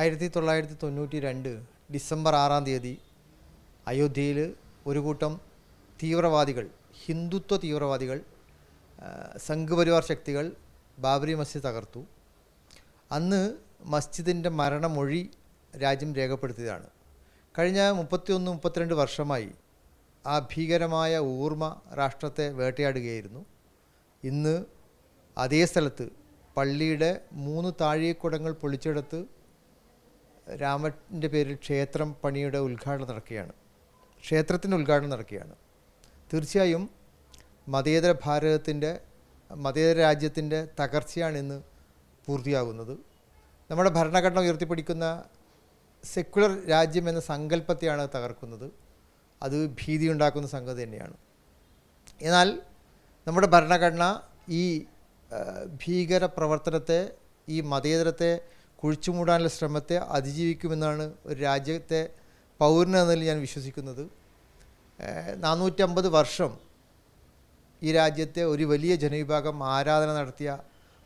1992 December 6-ാം തീയതി അയോധ്യയിൽ ഒരു കൂട്ടം തീവ്രവാദികൾ, ഹിന്ദുത്വ തീവ്രവാദികൾ, സംഘപരിവാർ ശക്തികൾ ബാബരി മസ്ജിദ് തകർത്തു. അന്ന് മസ്ജിദിൻ്റെ മരണമൊഴി രാജ്യം രേഖപ്പെടുത്തിയതാണ്. കഴിഞ്ഞ 31-32 വർഷമായി ആ ഭീകരമായ ഊർമ്മ രാഷ്ട്രത്തെ വേട്ടയാടുകയായിരുന്നു. ഇന്ന് അതേ സ്ഥലത്ത് പള്ളിയുടെ 3 താഴികക്കുടങ്ങൾ പൊളിച്ചെടുത്ത് രാമൻ്റെ പേരിൽ ക്ഷേത്രം പണിയുടെ ഉദ്ഘാടനം നടക്കുകയാണ്. ക്ഷേത്രത്തിൻ്റെ ഉദ്ഘാടനം നടക്കുകയാണ്. തീർച്ചയായും മതേതര മതേതര രാജ്യത്തിൻ്റെ തകർച്ചയാണ് ഇന്ന് പൂർത്തിയാകുന്നത്. നമ്മുടെ ഭരണഘടന ഉയർത്തിപ്പിടിക്കുന്ന സെക്കുലർ രാജ്യം എന്ന സങ്കല്പത്തെയാണ് തകർക്കുന്നത്. അത് ഭീതിയുണ്ടാക്കുന്ന സംഗതി തന്നെയാണ്. എന്നാൽ നമ്മുടെ ഭരണഘടന ഈ ഭീകര പ്രവർത്തനത്തെ, ഈ മതേതരത്തെ കുഴിച്ചുമൂടാനുള്ള ശ്രമത്തെ അതിജീവിക്കുമെന്നാണ് ഒരു രാജ്യത്തെ പൗരൻ എന്നതിൽ ഞാൻ വിശ്വസിക്കുന്നത്. 450 വർഷം ഈ രാജ്യത്തെ ഒരു വലിയ ജനവിഭാഗം ആരാധന നടത്തിയ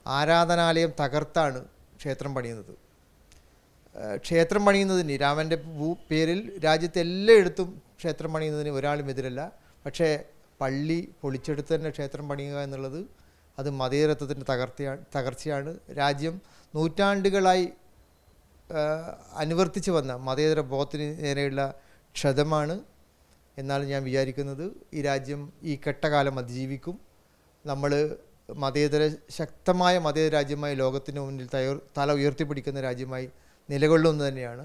ആരാധനാലയം തകർത്താണ് ക്ഷേത്രം പണിയുന്നത്. ക്ഷേത്രം പണിയുന്നതിന്, രാമൻ്റെ പേരിൽ രാജ്യത്തെ എല്ലായിടത്തും ക്ഷേത്രം പണിയുന്നതിന് ഒരാളും എതിരല്ല. പക്ഷേ പള്ളി പൊളിച്ചെടുത്ത് തന്നെ ക്ഷേത്രം പണിയുക എന്നുള്ളത് അത് മതേതരത്വത്തിൻ്റെ തകർച്ചയാണ്. രാജ്യം നൂറ്റാണ്ടുകളായി അനുവർത്തിച്ച് വന്ന മതേതര ബോധത്തിന് നേരെയുള്ള ക്ഷതമാണ്. എന്നാണ് ഞാൻ വിചാരിക്കുന്നത് ഈ രാജ്യം ഈ കെട്ടകാലം അതിജീവിക്കും. നമ്മൾ ശക്തമായ മതേതര രാജ്യമായി ലോകത്തിന് മുന്നിൽ തല ഉയർത്തിപ്പിടിക്കുന്ന രാജ്യമായി നിലകൊള്ളുന്നത് തന്നെയാണ്.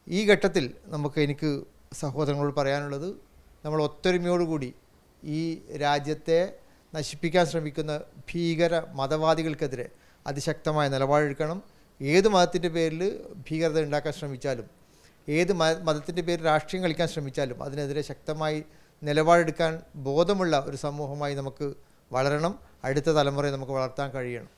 ഈ ഘട്ടത്തിൽ എനിക്ക് സഹോദരങ്ങളോട് പറയാനുള്ളത്, നമ്മൾ ഒത്തൊരുമയോടുകൂടി ഈ രാജ്യത്തെ നശിപ്പിക്കാൻ ശ്രമിക്കുന്ന ഭീകര മതവാദികൾക്കെതിരെ അതിശക്തമായ നിലപാടെടുക്കണം. ഏത് മതത്തിൻ്റെ പേരിൽ ഭീകരത ഉണ്ടാക്കാൻ ശ്രമിച്ചാലും, ഏത് മതത്തിൻ്റെ പേരിൽ രാഷ്ട്രീയം കളിക്കാൻ ശ്രമിച്ചാലും അതിനെതിരെ ശക്തമായി നിലപാടെടുക്കാൻ ബോധമുള്ള ഒരു സമൂഹമായി നമുക്ക് വളരണം. അടുത്ത തലമുറയെ നമുക്ക് വളർത്താൻ കഴിയണം.